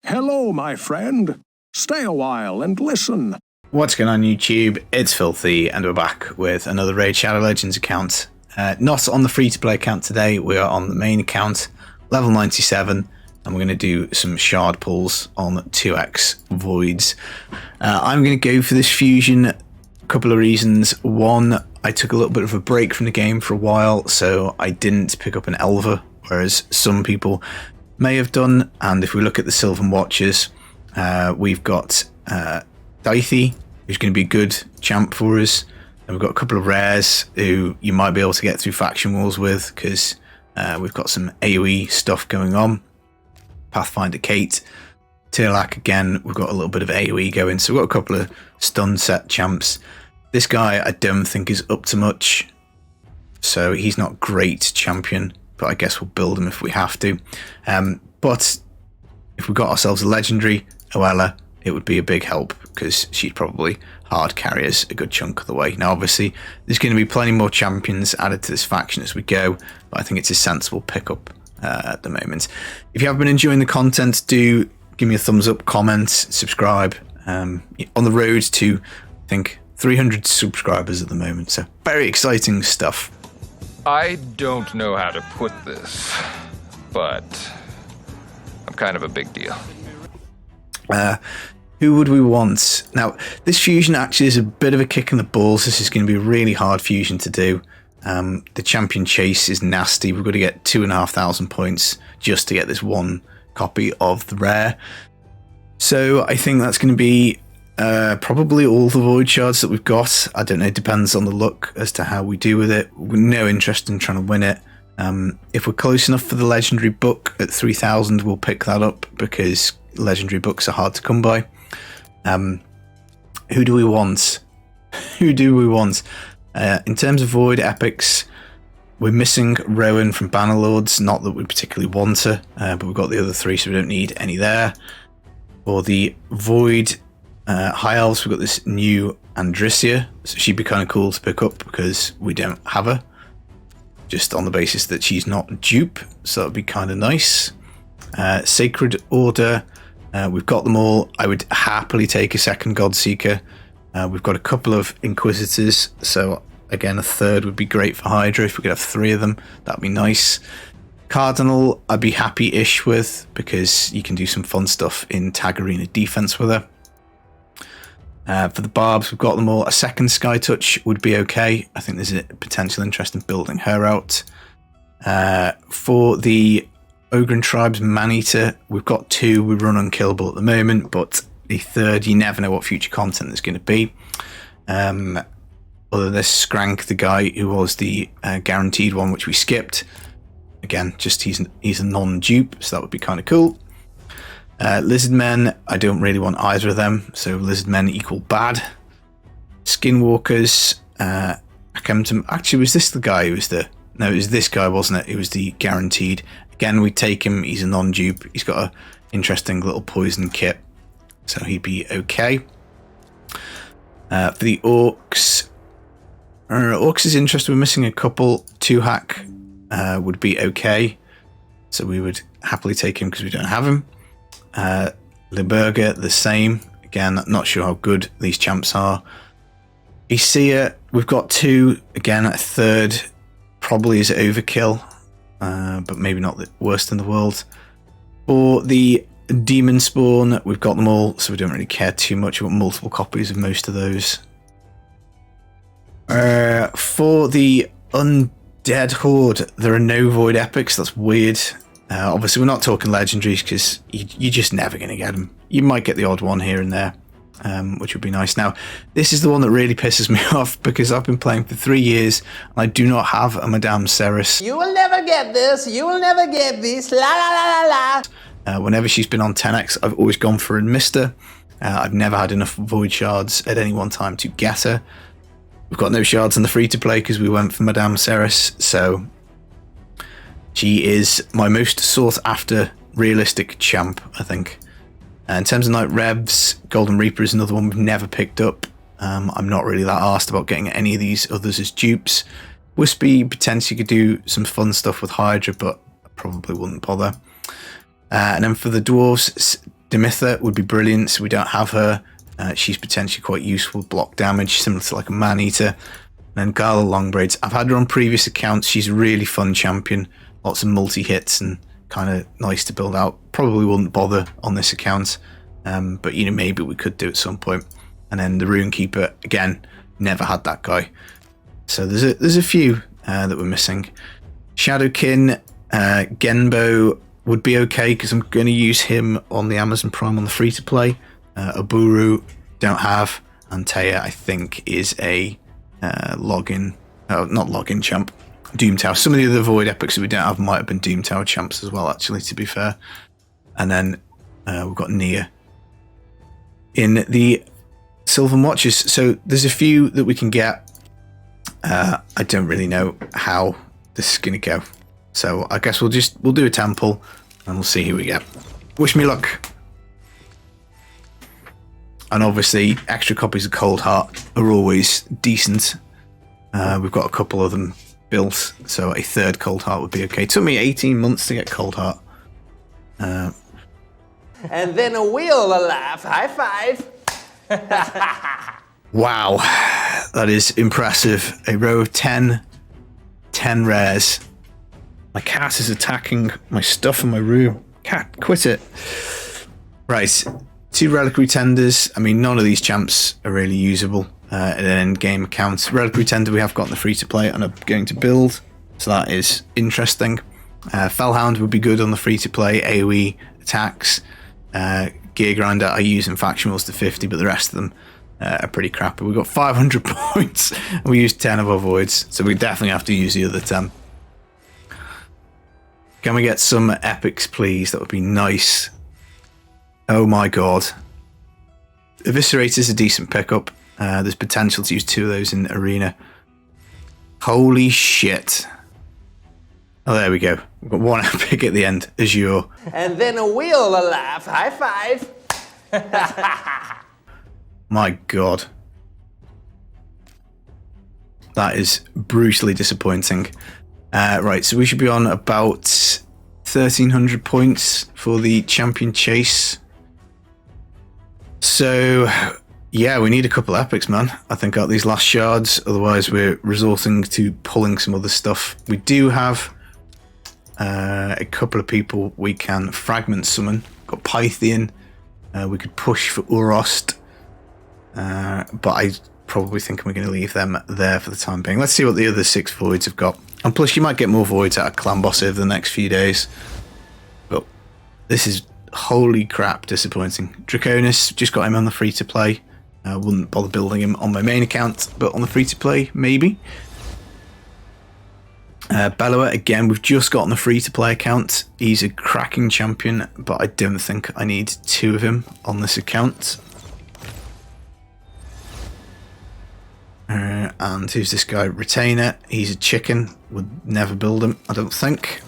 Hello, my friend. Stay a while and listen. What's going on, YouTube? It's Filthy, and we're back with another Raid Shadow Legends account. Not on the free-to-play account today, we are on the main account, level 97, and we're going to do some shard pulls on 2x voids. I'm going to go for this fusion, a couple of reasons. One, I took a little bit of a break from the game for a while, so I didn't pick up an Elver, whereas some people may have done. And if we look at the Sylvan Watchers, we've got Dithey, who's going to be a good champ for us. And we've got a couple of rares who you might be able to get through faction wars with, because we've got some AoE stuff going on. Pathfinder Kate, Tirlac again, we've got a little bit of AoE going, so we've got a couple of stun set champs. This guy I don't think is up to much, so he's not great champion, but I guess we'll build him if we have to. But if we got ourselves a legendary Oella, it would be a big help, because she'd probably hard carry us a good chunk of the way. Now obviously there's going to be plenty more champions added to this faction as we go, but I think it's a sensible pickup at the moment. If you have been enjoying the content, do give me a thumbs up, comment, subscribe. On the road to, I think, 300 subscribers at the moment, so very exciting stuff. I don't know how to put this, but I'm kind of a big deal. Who would we want? Now, this fusion actually is a bit of a kick in the balls. This is going to be a really hard fusion to do. The champion chase is nasty. We've got to get 2,500 points just to get this one copy of the rare. So I think that's going to be probably all the void shards that we've got. I don't know, it depends on the luck as to how we do with it. We're no interest in trying to win it. If we're close enough for the legendary book at 3,000, we'll pick that up, because legendary books are hard to come by. Who do we want? Who do we want? In terms of void epics, we're missing Rowan from Bannerlords. Not that we particularly want her, but we've got the other three, so we don't need any there. For the void high elves, we've got this new Andrissia, so she'd be kind of cool to pick up because we don't have her, just on the basis that she's not dupe, so that'd be kind of nice. Sacred Order, we've got them all. I would happily take a second Godseeker. We've got a couple of Inquisitors, so again a third would be great for Hydra. If we could have 3 of them, that'd be nice. Cardinal I'd be happy-ish with, because you can do some fun stuff in Tag Arena defense with her. For the Barbs, we've got them all. A second Sky Touch would be okay. I think there's a potential interest in building her out. For the Ogryn Tribes Maneater, we've got 2. We run unkillable at the moment, but the third, you never know what future content there's going to be. Other than this, Skrank, the guy who was the guaranteed one, which we skipped. Again, just he's a non-dupe, so that would be kind of cool. Lizard Men, I don't really want either of them, so Lizard Men equal bad. Skinwalkers, actually, was this the guy who was the... No, it was this guy, wasn't it? It was the guaranteed. Again, we take him, he's a non-dupe. He's got an interesting little poison kit, so he'd be okay. For the Orcs, Orcs is interesting. We're missing a couple. 2-hack would be okay, so we would happily take him because we don't have him. Liburger, the same. Again, not sure how good these champs are. Isia, we've got 2. Again, a third probably is overkill, but maybe not the worst in the world. For the Demon Spawn, we've got them all, so we don't really care too much. We've got multiple copies of most of those. For the Undead Horde, there are no void epics. That's weird. Obviously, we're not talking legendaries, because you're just never going to get them. You might get the odd one here and there, which would be nice. Now, this is the one that really pisses me off, because I've been playing for 3 years, and I do not have a Madame Serris. You will never get this. You will never get this. La la la la la. Whenever she's been on 10x, I've always gone for and missed her. I've never had enough void shards at any one time to get her. We've got no shards in the free-to-play because we went for Madame Serris, so she is my most sought-after realistic champ, I think. In terms of Night Revs, Golden Reaper is another one we've never picked up. I'm not really that arsed about getting any of these others as dupes. Wispy potentially could do some fun stuff with Hydra, but I probably wouldn't bother. And then for the dwarves, Demitha would be brilliant, so we don't have her. She's potentially quite useful with block damage, similar to like a Man-Eater. And then Gala Longbraids. I've had her on previous accounts. She's a really fun champion. Lots of multi-hits and kind of nice to build out. Probably wouldn't bother on this account. But, you know, maybe we could do at some point. And then the Runekeeper, again, never had that guy. So there's a few that we're missing. Shadowkin, Genbo would be okay because I'm going to use him on the Amazon Prime on the free-to-play. Oburu, don't have. And Taya, I think, is a login. Oh, not login champ. Doom Tower. Some of the other Void epics that we don't have might have been Doom Tower champs as well, actually, to be fair. And then we've got Nia in the Sylvan Watchers. So there's a few that we can get. I don't really know how this is going to go. So I guess we'll do a temple and we'll see who we get. Wish me luck. And obviously, extra copies of Cold Heart are always decent. We've got a couple of them built, so a third Cold Heart would be okay. It took me 18 months to get Cold Heart. And then a wheel laugh. High five. Wow, that is impressive. A row of 10 rares. My cat is attacking my stuff in my room. Cat, quit it. Right, 2 Reliquary Tenders. I mean, none of these champs are really usable in an end game account. Reliquary Tender we have got in the free-to-play and are going to build, so that is interesting. Fellhound would be good on the free-to-play, AoE attacks. Gear Grinder I use in Faction Wars to 50, but the rest of them are pretty crappy. We've got 500 points and we use 10 of our Voids, so we definitely have to use the other 10. Can we get some epics, please? That would be nice. Oh my god. Eviscerate is a decent pickup. There's potential to use 2 of those in Arena. Holy shit. Oh, there we go. We've got 1 epic at the end. Azure. And then a wheel laugh. High five. My god. That is brutally disappointing. Right, so we should be on about 1,300 points for the champion chase. So, yeah, we need a couple epics, man. I think out these last shards. Otherwise, we're resorting to pulling some other stuff. We do have a couple of people we can fragment summon. Got Pythian. We could push for Urost. But I probably think we're going to leave them there for the time being. Let's see what the other 6 Voids have got. And plus, you might get more Voids out of Clan Boss over the next few days. But this is holy crap disappointing. Draconis, just got him on the free-to-play. I wouldn't bother building him on my main account, but on the free-to-play, maybe. Bellower, again, we've just got on the free-to-play account. He's a cracking champion, but I don't think I need 2 of him on this account. And who's this guy? Retainer. He's a chicken. Would never build him, I don't think.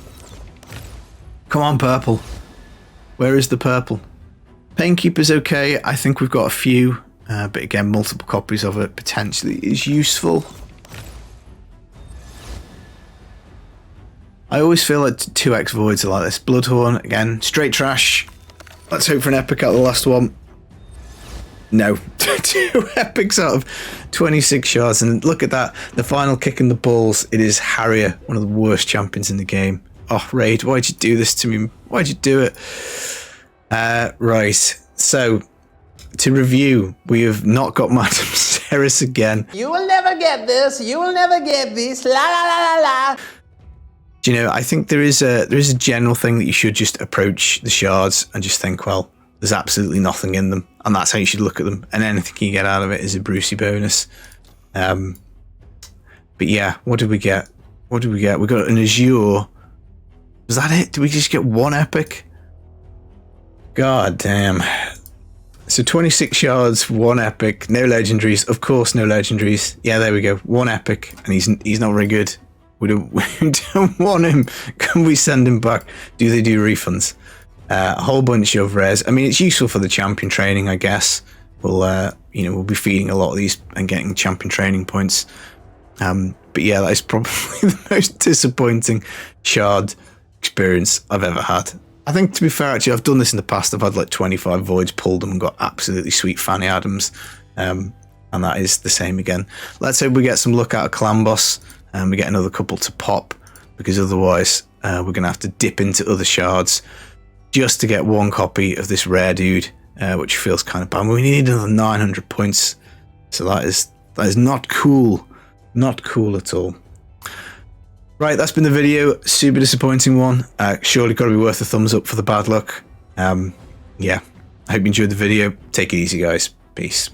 Come on, purple. Where is the purple? Painkeeper's okay. I think we've got a few. But again, multiple copies of it potentially is useful. I always feel like 2x Voids are like this. Bloodhorn, again, straight trash. Let's hope for an epic out of the last one. No. 2 epics out of 26 shards. And look at that. The final kick in the balls. It is Harrier, one of the worst champions in the game. Oh, Raid, why'd you do this to me? Why'd you do it? Right. So, to review, we have not got Madame Serris again. You will never get this. You will never get this. La la la la la. Do you know, I think there is a general thing that you should just approach the shards and just think, well, there's absolutely nothing in them, and that's how you should look at them, and anything you get out of it is a Brucey bonus. But yeah, what did we get? We got an Azure. Was that it? Did we just get 1 epic? God damn. So 26 shards, 1 epic, no legendaries. Of course, no legendaries. Yeah, there we go. 1 epic, and he's not very good. We don't want him. Can we send him back? Do they do refunds? A whole bunch of rares. I mean, it's useful for the champion training, I guess. We'll be feeding a lot of these and getting champion training points. But yeah, that is probably the most disappointing shard experience I've ever had. I think, to be fair, actually, I've done this in the past. I've had like 25 voids, pulled them, and got absolutely sweet Fanny Adams. And that is the same again. Let's hope we get some luck out of Clan Boss, and we get another couple to pop, because otherwise we're going to have to dip into other shards just to get one copy of this rare dude, which feels kind of bad. We need another 900 points, so that is not cool. Not cool at all. Right, that's been the video. Super disappointing one. Surely got to be worth a thumbs up for the bad luck. Yeah, I hope you enjoyed the video. Take it easy, guys. Peace.